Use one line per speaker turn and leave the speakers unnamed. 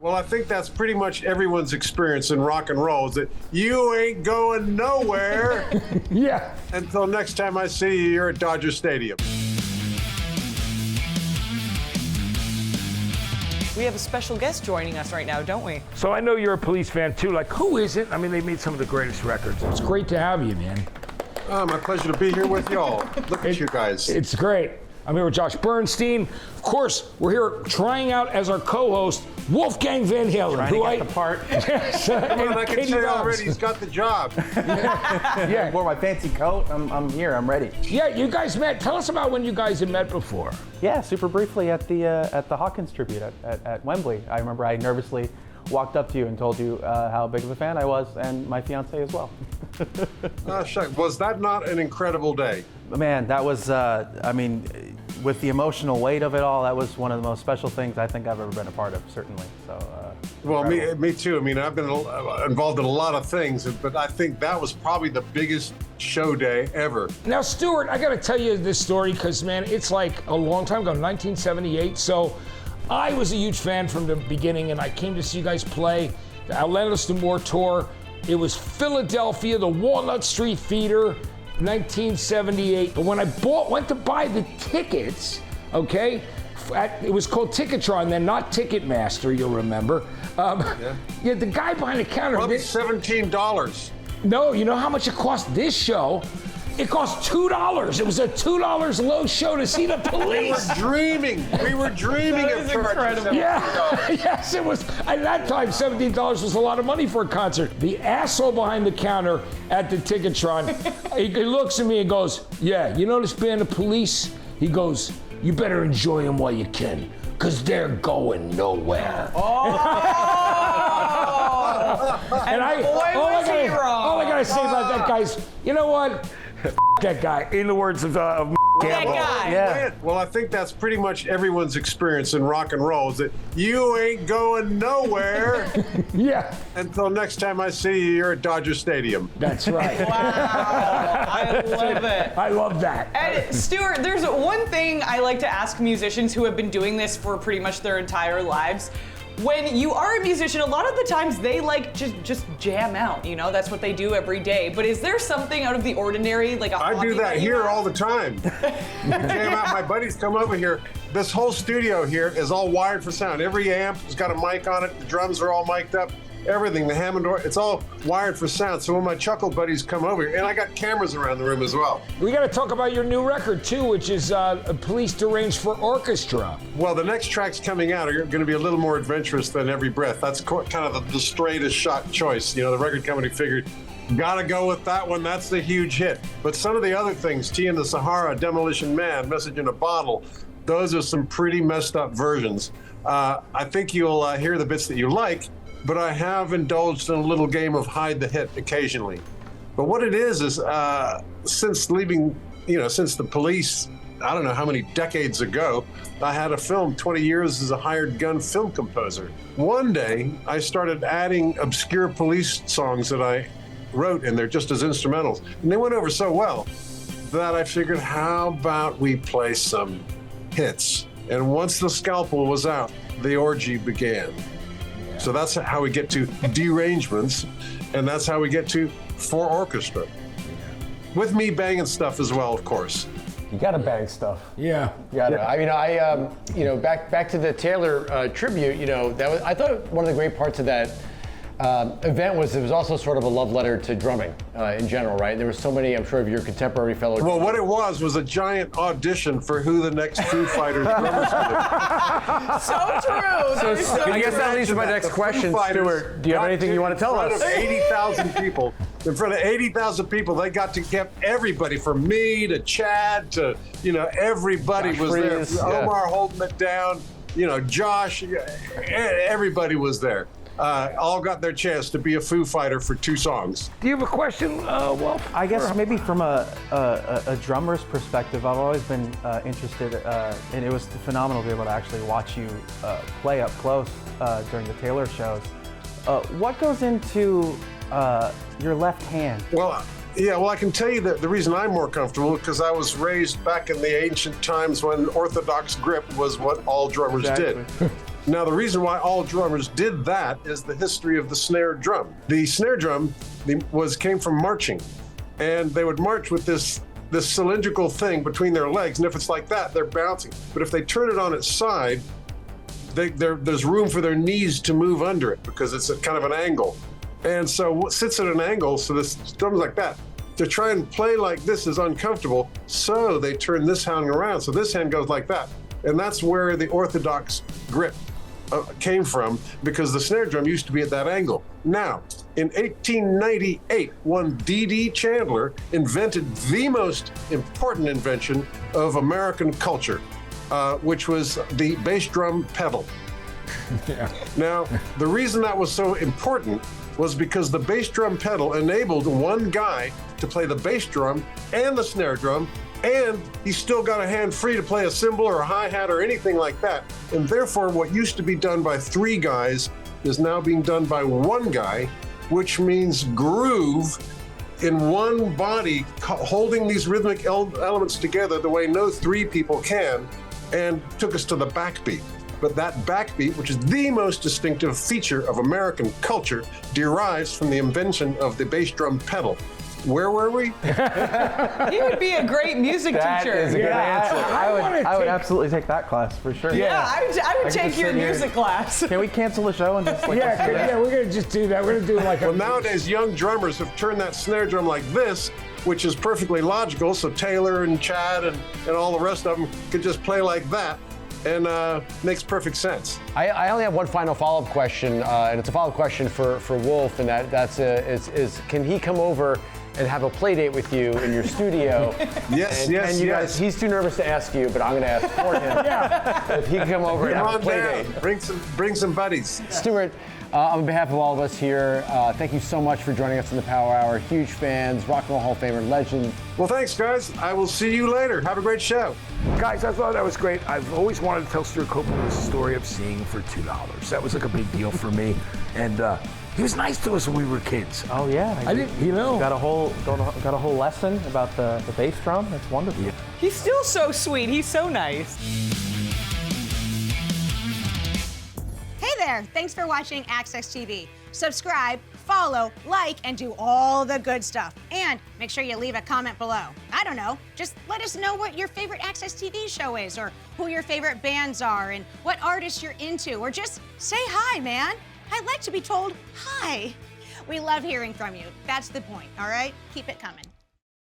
Well, I think that's pretty much everyone's experience in rock and roll, is that you ain't going nowhere.
Yeah.
Until next time I see you, you're at Dodger Stadium.
We have a special guest joining us right now, don't we?
So I know you're a Police fan too. Like, who isn't? I mean, they made some of the greatest records. It's great to have you, man.
Oh, my pleasure to be here with y'all. Look at you guys.
It's great. I'm here with Josh Bernstein. Of course, we're here trying out as our co-host Wolfgang Van Halen.
Trying to get the part.
Yes,
Come on, I can say already he's got the job.
Yeah.
Wore my fancy coat. I'm here. I'm ready.
Yeah, you guys met. Tell us about when you guys had met before.
Yeah, super briefly at the Hawkins tribute at Wembley. I remember I nervously walked up to you and told you how big of a fan I was, and my fiance as well.
Oh, shucks. Was that not an incredible day?
Man, that was, I mean, with the emotional weight of it all, that was one of the most special things I think I've ever been a part of, certainly. So.
Well, me too. I mean, I've been involved in a lot of things, but I think that was probably the biggest show day ever.
Now, Stewart, I got to tell you this story because, man, it's like a long time ago, 1978. So I was a huge fan from the beginning, and I came to see you guys play the Outlandish to More tour. It was Philadelphia, the Walnut Street Theater, 1978. But when I went to buy the tickets, okay, it was called Ticketron, then not Ticketmaster, you'll remember. Yeah, the guy behind the counter.
Probably $17.
No, you know how much it cost this show? It cost $2. It was a $2 low show to see the Police.
We were dreaming
That
of
is incredible.
Yeah, yes, it was. At that time, $17 was a lot of money for a concert. The asshole behind the counter at the Ticketron, he looks at me and goes, "Yeah, you know this band, the Police?" He goes, "You better enjoy them while you can, because they're going nowhere." And all I gotta say about that guy's, you know what? That guy, in the words of
That guy.
Yeah.
Well, I think that's pretty much everyone's experience in rock and roll, is that you ain't going nowhere.
Yeah.
Until next time I see you, you're at Dodger Stadium.
That's right.
Wow, I love it.
I love that.
And Stewart, there's one thing I like to ask musicians who have been doing this for pretty much their entire lives. When you are a musician, a lot of the times they like just jam out, you know? That's what they do every day. But is there something out of the ordinary, like a
I
hobby
do that
you
here
have?
all the time. Jam out. My buddies come over here. This whole studio here is all wired for sound. Every amp has got a mic on it. The drums are all mic'd up. Everything, the Hammond, it's all wired for sound. So when my chuckle buddies come over here, and I got cameras around the room as well.
We got to talk about your new record too, which is Police Deranged for Orchestra.
Well, the next tracks coming out are going to be a little more adventurous than Every Breath. That's kind of the straightest shot choice. You know, the record company figured, gotta go with that one. That's the huge hit. But some of the other things, Tea in the Sahara, Demolition Man, Message in a Bottle, those are some pretty messed up versions. I think you'll hear the bits that you like, but I have indulged in a little game of hide the hit occasionally. But what it is since leaving, since the Police, I don't know how many decades ago, I had a film, 20 years as a hired gun film composer. One day, I started adding obscure Police songs that I wrote in there just as instrumentals. And they went over so well that I figured, how about we play some hits? And once the scalpel was out, the orgy began. So that's how we get to Derangements, and that's how we get to For Orchestra. With me banging stuff as well, of course.
You gotta bang stuff.
Yeah.
You gotta. I mean, back to the Taylor tribute. I thought one of the great parts of that event was it was also sort of a love letter to drumming in general, right? There were so many, I'm sure, of your contemporary fellow.
Well, what it was a giant audition for who the next Foo Fighters drummers would be.
So true.
So I guess that leads to my next question, Stewart. Do you have anything you want to tell us?
In front of 80,000 people. In front of 80,000 people, they got to get everybody from me to Chad to, everybody was there. Omar holding it down, Josh, everybody was there. All got their chance to be a Foo Fighter for 2 songs.
Do you have a question, Wolf?
I guess maybe from a drummer's perspective, I've always been interested, and it was phenomenal to be able to actually watch you play up close during the Taylor shows. What goes into your left hand?
Well, I can tell you that the reason I'm more comfortable is because I was raised back in the ancient times when orthodox grip was what all drummers did. Now, the reason why all drummers did that is the history of the snare drum. The snare drum came from marching, and they would march with this cylindrical thing between their legs, and if it's like that, they're bouncing. But if they turn it on its side, there's room for their knees to move under it because it's kind of an angle. And so it sits at an angle, so this drum's like that. To try and play like this is uncomfortable, so they turn this hand around, so this hand goes like that. And that's where the orthodox grip came from, because the snare drum used to be at that angle. Now, in 1898, one D.D. Chandler invented the most important invention of American culture, which was the bass drum pedal.
Yeah.
Now, the reason that was so important was because the bass drum pedal enabled one guy to play the bass drum and the snare drum, and he still got a hand free to play a cymbal or a hi-hat or anything like that. And therefore, what used to be done by 3 guys is now being done by 1 guy, which means groove in one body, holding these rhythmic elements together the way no 3 people can, and took us to the backbeat. But that backbeat, which is the most distinctive feature of American culture, derives from the invention of the bass drum pedal. Where were we?
He would be a great music
That
teacher.
is a good answer. I would
take-
absolutely take that class for sure.
Yeah, I would
could
take
just
your
sit here.
music class.
Can we cancel the show and just like
Yeah,
listen to that?
yeah, we're gonna just do that. We're gonna do like
Well, nowadays, young drummers have turned that snare drum like this, which is perfectly logical. So Taylor and Chad and all the rest of them could just play like that, and makes perfect sense.
I only have one final follow-up question, and it's a follow-up question for Wolf, and that's can he come over and have a play date with you in your studio?
Yes,
and,
yes,
and you
yes.
guys, he's too nervous to ask you, but I'm going to ask for him. If he can come over and
Come
have a
on
play
down.
date.
Bring some buddies.
Stewart, on behalf of all of us here, thank you so much for joining us in the Power Hour. Huge fans, Rock and Roll Hall of Famer, legend.
Well, thanks, guys. I will see you later. Have a great show.
Guys, I thought that was great. I've always wanted to tell Stewart Copeland the story of seeing for $2. That was like a big deal for me. And he was nice to us when we were kids.
Oh yeah,
I didn't, you know.
got a whole lesson about the bass drum. That's wonderful.
Yeah.
He's still so sweet. He's so nice.
Hey there, thanks for watching Access TV. Subscribe, follow, like, and do all the good stuff. And make sure you leave a comment below. I don't know, just let us know what your favorite Access TV show is, or who your favorite bands are, and what artists you're into, or just say hi, man. I'd like to be told hi. We love hearing from you. That's the point, all right? Keep it coming.